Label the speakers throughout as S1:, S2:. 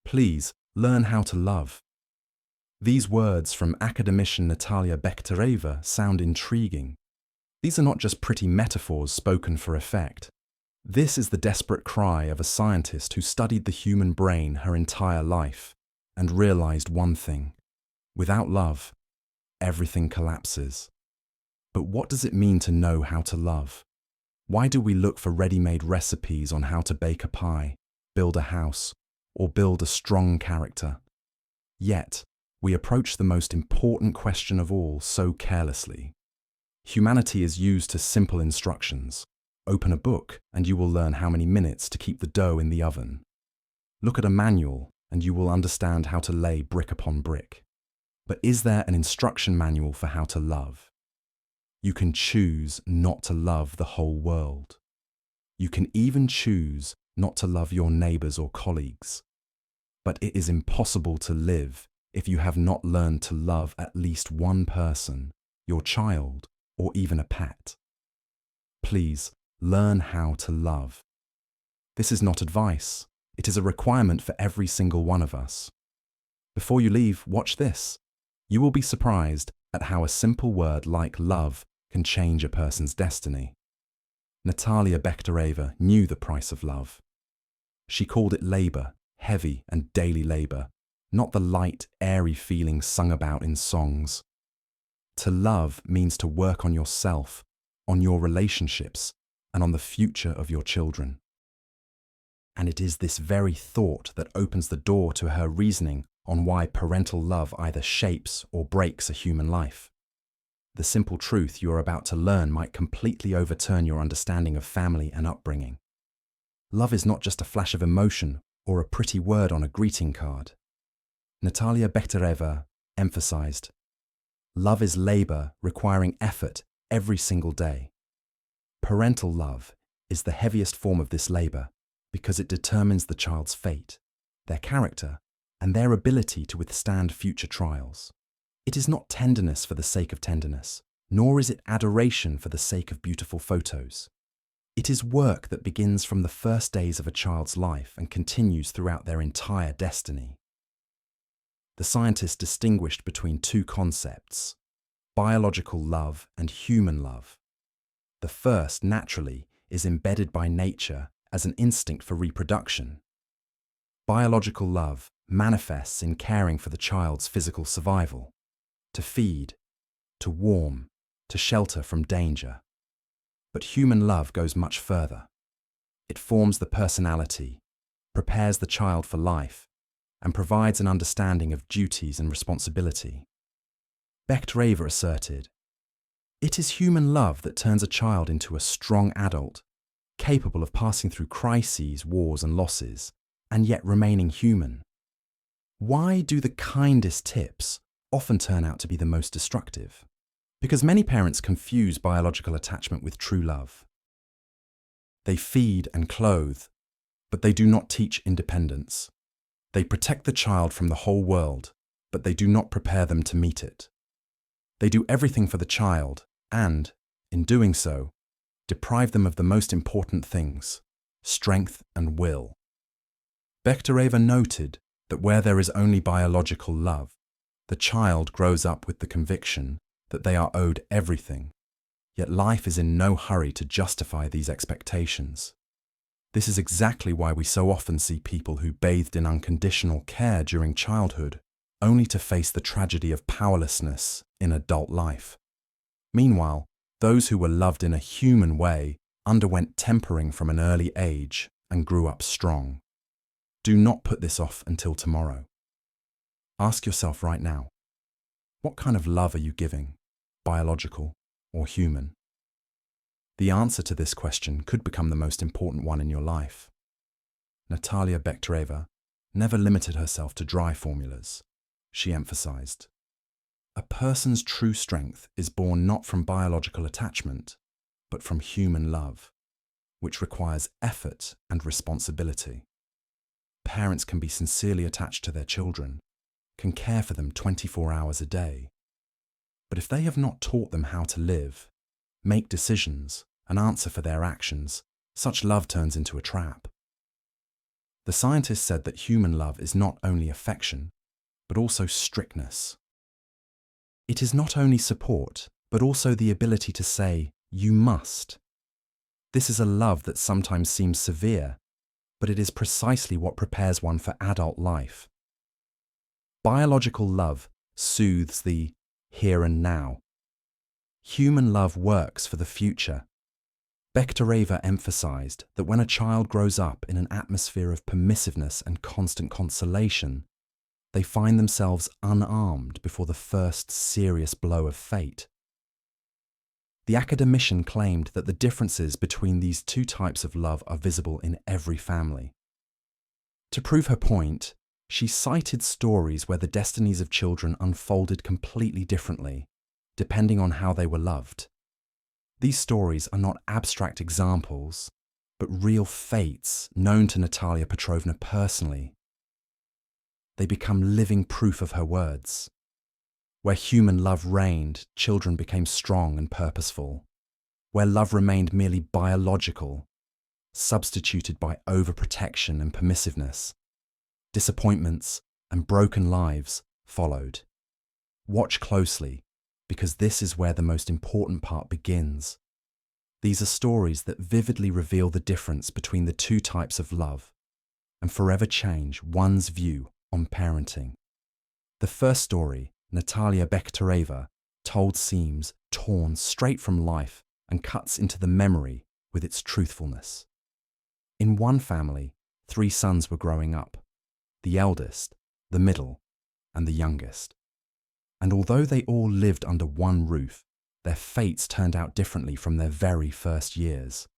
S1: Please learn how to love. These words from Academician Natalia Bekhtereva sound intriguing. These are not just pretty metaphors spoken for effect. This is the desperate cry of a scientist who studied the human brain her entire life and realized one thing: without love, everything collapses. But what does it mean to know how to love? Why do we look for ready-made recipes on how to bake a pie, build a house, or build a strong character? Yet, we approach the most important question of all so carelessly. Humanity is used to simple instructions. Open a book and you will learn how many minutes to keep the dough in the oven. Look at a manual and you will understand how to lay brick upon brick. But is there an instruction manual for how to love? You can choose not to love the whole world. You can even choose not to love your neighbors or colleagues. But it is impossible to live if you have not learned to love at least one person, your child, or even a pet. Please, learn how to love. This is not advice. It is a requirement for every single one of us. Before you leave, watch this. You will be surprised at how a simple word like love can change a person's destiny. Natalia Bekhtereva knew the price of love. She called it labor, heavy and daily labor, not the light, airy feeling sung about in songs. To love means to work on yourself, on your relationships, and on the future of your children. And it is this very thought that opens the door to her reasoning on why parental love either shapes or breaks a human life. The simple truth you are about to learn might completely overturn your understanding of family and upbringing. Love is not just a flash of emotion or a pretty word on a greeting card. Natalia Bekhtereva emphasized, love is labor requiring effort every single day. Parental love is the heaviest form of this labor because it determines the child's fate, their character, and their ability to withstand future trials. It is not tenderness for the sake of tenderness, nor is it adoration for the sake of beautiful photos. It is work that begins from the first days of a child's life and continues throughout their entire destiny. The scientist distinguished between two concepts: biological love and human love. The first, naturally, is embedded by nature as an instinct for reproduction. Biological love manifests in caring for the child's physical survival, to feed, to warm, to shelter from danger. But human love goes much further. It forms the personality, prepares the child for life, and provides an understanding of duties and responsibility. Bekhtereva asserted, "It is human love that turns a child into a strong adult, capable of passing through crises, wars, and losses, and yet remaining human." Why do the kindest tips often turn out to be the most destructive? Because many parents confuse biological attachment with true love. They feed and clothe, but they do not teach independence. They protect the child from the whole world, but they do not prepare them to meet it. They do everything for the child and, in doing so, deprive them of the most important things: strength and will. Bekhtereva noted that where there is only biological love, the child grows up with the conviction that they are owed everything, yet life is in no hurry to justify these expectations. This is exactly why we so often see people who bathed in unconditional care during childhood, only to face the tragedy of powerlessness in adult life. Meanwhile, those who were loved in a human way underwent tempering from an early age and grew up strong. Do not put this off until tomorrow. Ask yourself right now, what kind of love are you giving, biological or human? The answer to this question could become the most important one in your life. Natalia Bekhtereva never limited herself to dry formulas. She emphasized, a person's true strength is born not from biological attachment, but from human love, which requires effort and responsibility. Parents can be sincerely attached to their children, can care for them 24 hours a day. But if they have not taught them how to live, make decisions, and answer for their actions, such love turns into a trap. The scientists said that human love is not only affection, but also strictness. It is not only support, but also the ability to say, "You must." This is a love that sometimes seems severe, but it is precisely what prepares one for adult life. Biological love soothes the here and now. Human love works for the future. Bekhtereva emphasized that when a child grows up in an atmosphere of permissiveness and constant consolation, they find themselves unarmed before the first serious blow of fate. The Academician claimed that the differences between these two types of love are visible in every family. To prove her point, she cited stories where the destinies of children unfolded completely differently, depending on how they were loved. These stories are not abstract examples, but real fates known to Natalia Petrovna personally. They become living proof of her words. Where human love reigned, children became strong and purposeful. Where love remained merely biological, substituted by overprotection and permissiveness, disappointments and broken lives followed. Watch closely, because this is where the most important part begins. These are stories that vividly reveal the difference between the two types of love and forever change one's view on parenting. The first story, Natalia Bekhtereva, told seems torn straight from life and cuts into the memory with its truthfulness. In one family, 3 sons were growing up, the eldest, the middle, and the youngest. And although they all lived under one roof, their fates turned out differently from their very first years.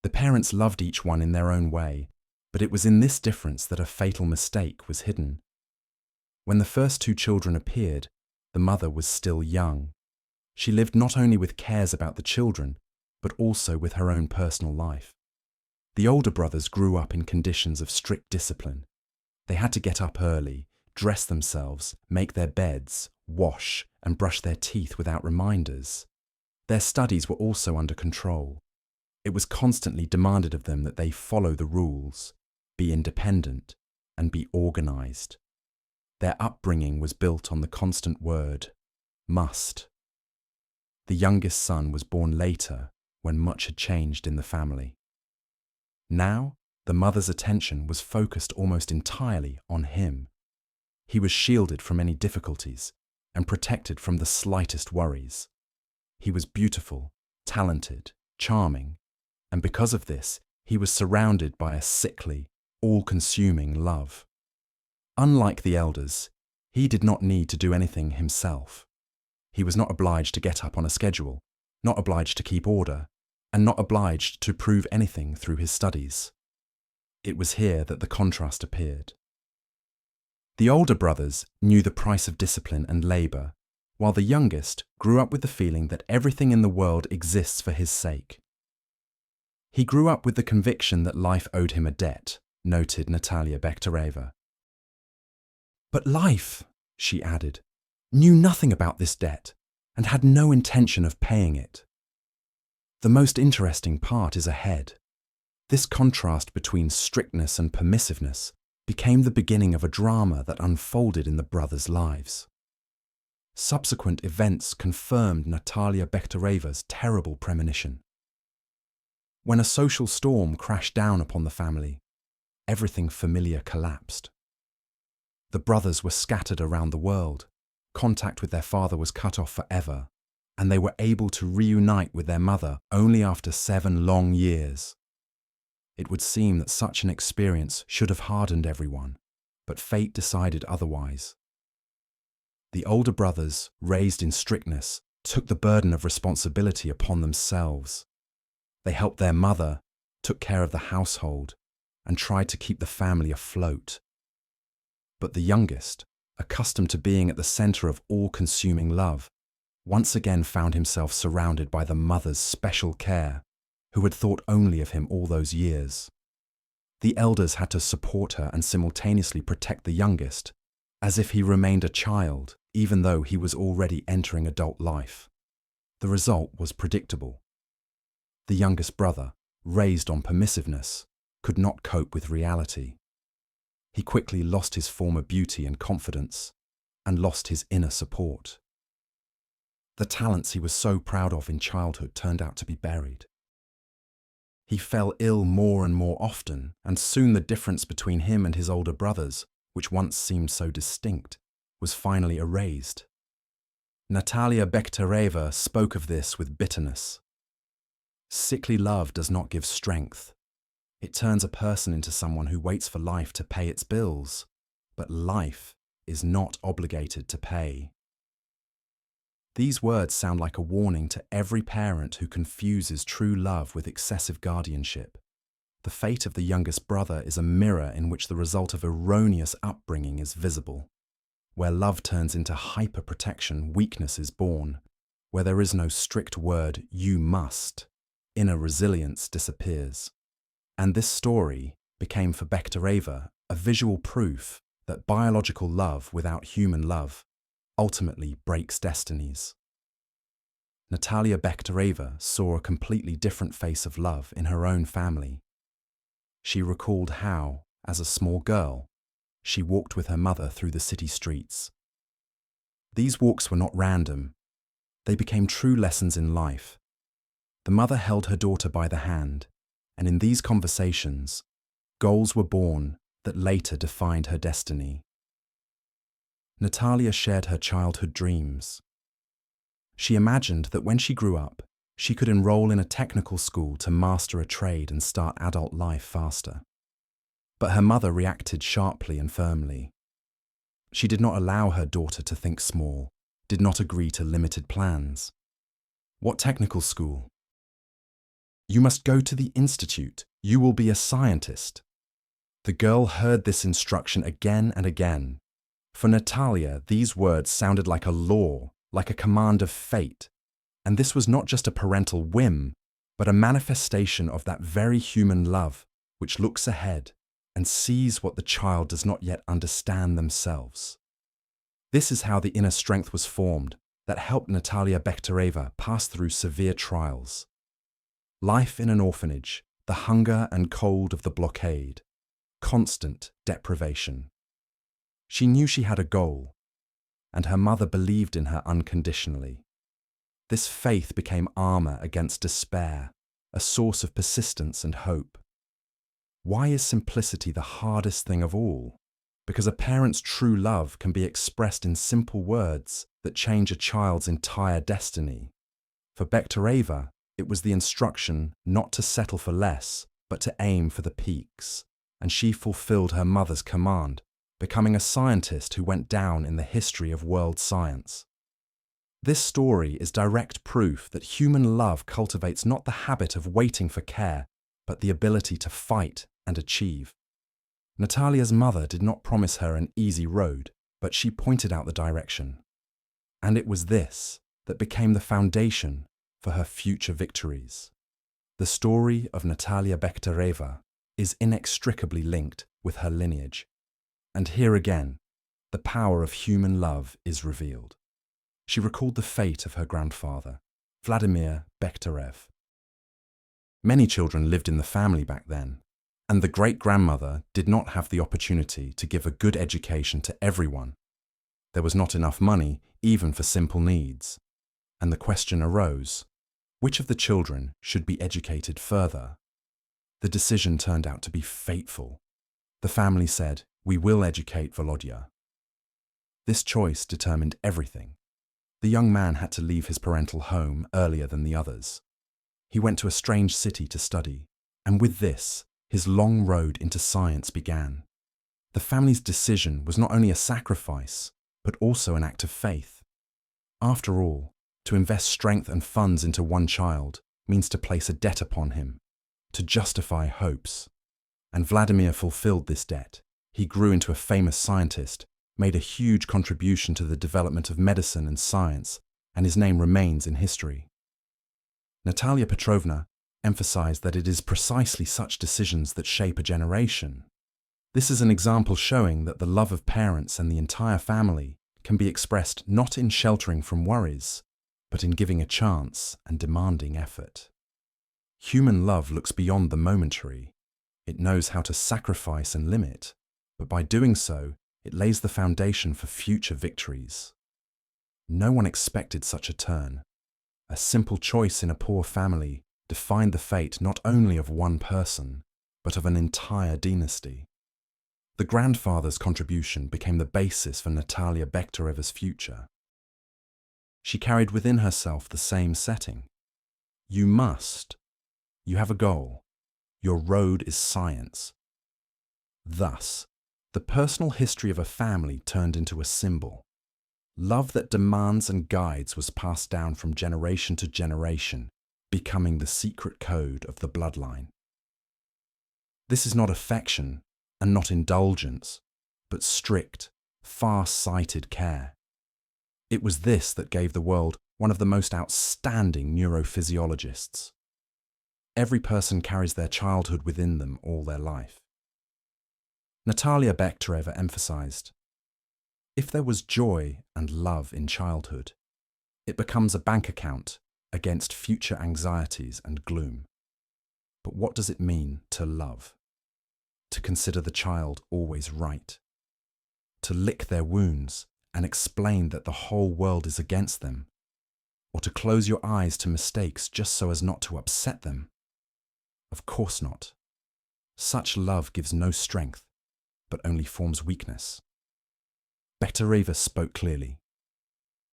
S1: The parents loved each one in their own way, but it was in this difference that a fatal mistake was hidden. When the first 2 children appeared, the mother was still young. She lived not only with cares about the children, but also with her own personal life. The older brothers grew up in conditions of strict discipline. They had to get up early, dress themselves, make their beds, wash, and brush their teeth without reminders. Their studies were also under control. It was constantly demanded of them that they follow the rules, be independent, and be organized. Their upbringing was built on the constant word, must. The youngest son was born later, when much had changed in the family. Now, the mother's attention was focused almost entirely on him. He was shielded from any difficulties and protected from the slightest worries. He was beautiful, talented, charming, and because of this, he was surrounded by a sickly, all-consuming love. Unlike the elders, he did not need to do anything himself. He was not obliged to get up on a schedule, not obliged to keep order, and not obliged to prove anything through his studies. It was here that the contrast appeared. The older brothers knew the price of discipline and labour, while the youngest grew up with the feeling that everything in the world exists for his sake. He grew up with the conviction that life owed him a debt, noted Natalia Bekhtereva. But life, she added, knew nothing about this debt and had no intention of paying it. The most interesting part is ahead. This contrast between strictness and permissiveness became the beginning of a drama that unfolded in the brothers' lives. Subsequent events confirmed Natalia Bekhtereva's terrible premonition. When a social storm crashed down upon the family, everything familiar collapsed. The brothers were scattered around the world, contact with their father was cut off forever, and they were able to reunite with their mother only after 7 long years. It would seem that such an experience should have hardened everyone, but fate decided otherwise. The older brothers, raised in strictness, took the burden of responsibility upon themselves. They helped their mother, took care of the household, and tried to keep the family afloat. But the youngest, accustomed to being at the center of all-consuming love, once again found himself surrounded by the mother's special care, who had thought only of him all those years. The elders had to support her and simultaneously protect the youngest, as if he remained a child, even though he was already entering adult life. The result was predictable. The youngest brother, raised on permissiveness, could not cope with reality. He quickly lost his former beauty and confidence, and lost his inner support. The talents he was so proud of in childhood turned out to be buried. He fell ill more and more often, and soon the difference between him and his older brothers, which once seemed so distinct, was finally erased. Natalia Bekhtereva spoke of this with bitterness. Sickly love does not give strength. It turns a person into someone who waits for life to pay its bills, but life is not obligated to pay. These words sound like a warning to every parent who confuses true love with excessive guardianship. The fate of the youngest brother is a mirror in which the result of erroneous upbringing is visible. Where love turns into hyper-protection, weakness is born. Where there is no strict word, "you must," inner resilience disappears. And this story became for Bekhtereva a visual proof that biological love without human love ultimately breaks destinies. Natalia Bekhtereva saw a completely different face of love in her own family. She recalled how, as a small girl, she walked with her mother through the city streets. These walks were not random. They became true lessons in life. The mother held her daughter by the hand, and in these conversations, goals were born that later defined her destiny. Natalia shared her childhood dreams. She imagined that when she grew up, she could enroll in a technical school to master a trade and start adult life faster. But her mother reacted sharply and firmly. She did not allow her daughter to think small, did not agree to limited plans. What technical school? You must go to the institute. You will be a scientist. The girl heard this instruction again and again. For Natalia, these words sounded like a law, like a command of fate. And this was not just a parental whim, but a manifestation of that very human love which looks ahead and sees what the child does not yet understand themselves. This is how the inner strength was formed that helped Natalia Bekhtereva pass through severe trials. Life in an orphanage, the hunger and cold of the blockade, constant deprivation. She knew she had a goal, and her mother believed in her unconditionally. This faith became armor against despair, a source of persistence and hope. Why is simplicity the hardest thing of all? Because a parent's true love can be expressed in simple words that change a child's entire destiny. For Bekhtereva, it was the instruction not to settle for less, but to aim for the peaks, and she fulfilled her mother's command, becoming a scientist who went down in the history of world science. This story is direct proof that human love cultivates not the habit of waiting for care, but the ability to fight and achieve. Natalia's mother did not promise her an easy road, but she pointed out the direction. And it was this that became the foundation for her future victories. The story of Natalia Bekhtereva is inextricably linked with her lineage. And here again, the power of human love is revealed. She recalled the fate of her grandfather, Vladimir Bekhtereva. Many children lived in the family back then, and the great-grandmother did not have the opportunity to give a good education to everyone. There was not enough money even for simple needs, and the question arose, which of the children should be educated further? The decision turned out to be fateful. The family said, "We will educate Volodya." This choice determined everything. The young man had to leave his parental home earlier than the others. He went to a strange city to study, and with this, his long road into science began. The family's decision was not only a sacrifice, but also an act of faith. After all, to invest strength and funds into one child means to place a debt upon him, to justify hopes. And Vladimir fulfilled this debt. He grew into a famous scientist, made a huge contribution to the development of medicine and science, and his name remains in history. Natalia Petrovna emphasized that it is precisely such decisions that shape a generation. This is an example showing that the love of parents and the entire family can be expressed not in sheltering from worries, but in giving a chance and demanding effort. Human love looks beyond the momentary. It knows how to sacrifice and limit, but by doing so, it lays the foundation for future victories. No one expected such a turn. A simple choice in a poor family defined the fate not only of one person, but of an entire dynasty. The grandfather's contribution became the basis for Natalia Bekhtereva's future. She carried within herself the same setting. You must. You have a goal. Your road is science. Thus, the personal history of a family turned into a symbol. Love that demands and guides was passed down from generation to generation, becoming the secret code of the bloodline. This is not affection and not indulgence, but strict, far-sighted care. It was this that gave the world one of the most outstanding neurophysiologists. Every person carries their childhood within them all their life. Natalia Bekhtereva emphasized, if there was joy and love in childhood, it becomes a bank account against future anxieties and gloom. But what does it mean to love? To consider the child always right? To lick their wounds and explain that the whole world is against them? Or to close your eyes to mistakes just so as not to upset them? Of course not. Such love gives no strength, but only forms weakness. Bekhtereva spoke clearly.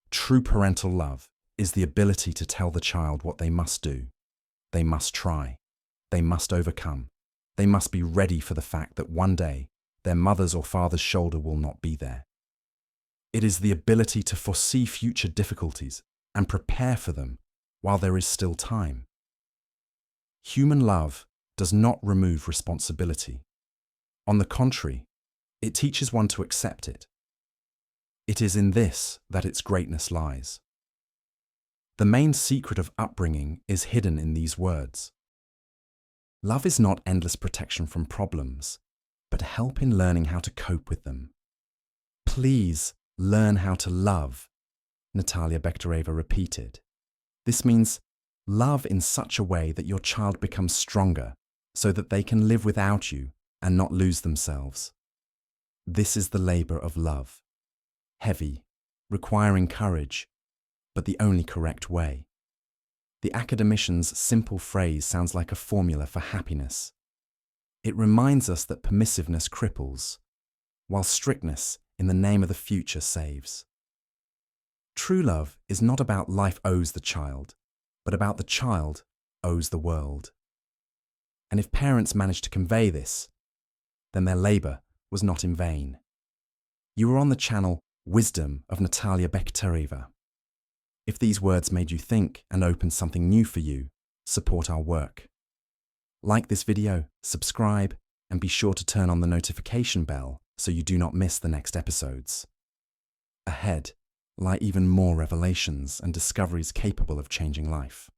S1: True parental love is the ability to tell the child what they must do. They must try. They must overcome. They must be ready for the fact that one day their mother's or father's shoulder will not be there. It is the ability to foresee future difficulties and prepare for them while there is still time. Human love does not remove responsibility. On the contrary, it teaches one to accept it. It is in this that its greatness lies. The main secret of upbringing is hidden in these words. Love is not endless protection from problems, but help in learning how to cope with them. Please learn how to love, Natalia Bekhtereva repeated. This means love in such a way that your child becomes stronger so that they can live without you and not lose themselves. This is the labor of love. Heavy, requiring courage, but the only correct way. The Academician's simple phrase sounds like a formula for happiness. It reminds us that permissiveness cripples, while strictness in the name of the future saves. True love is not about life owes the child, but about the child owes the world. And if parents manage to convey this, then their labor was not in vain. You are on the channel Wisdom of Natalia Bekhtereva. If these words made you think and opened something new for you, support our work. Like this video, subscribe, and be sure to turn on the notification bell so you do not miss the next episodes. Ahead lie even more revelations and discoveries capable of changing life.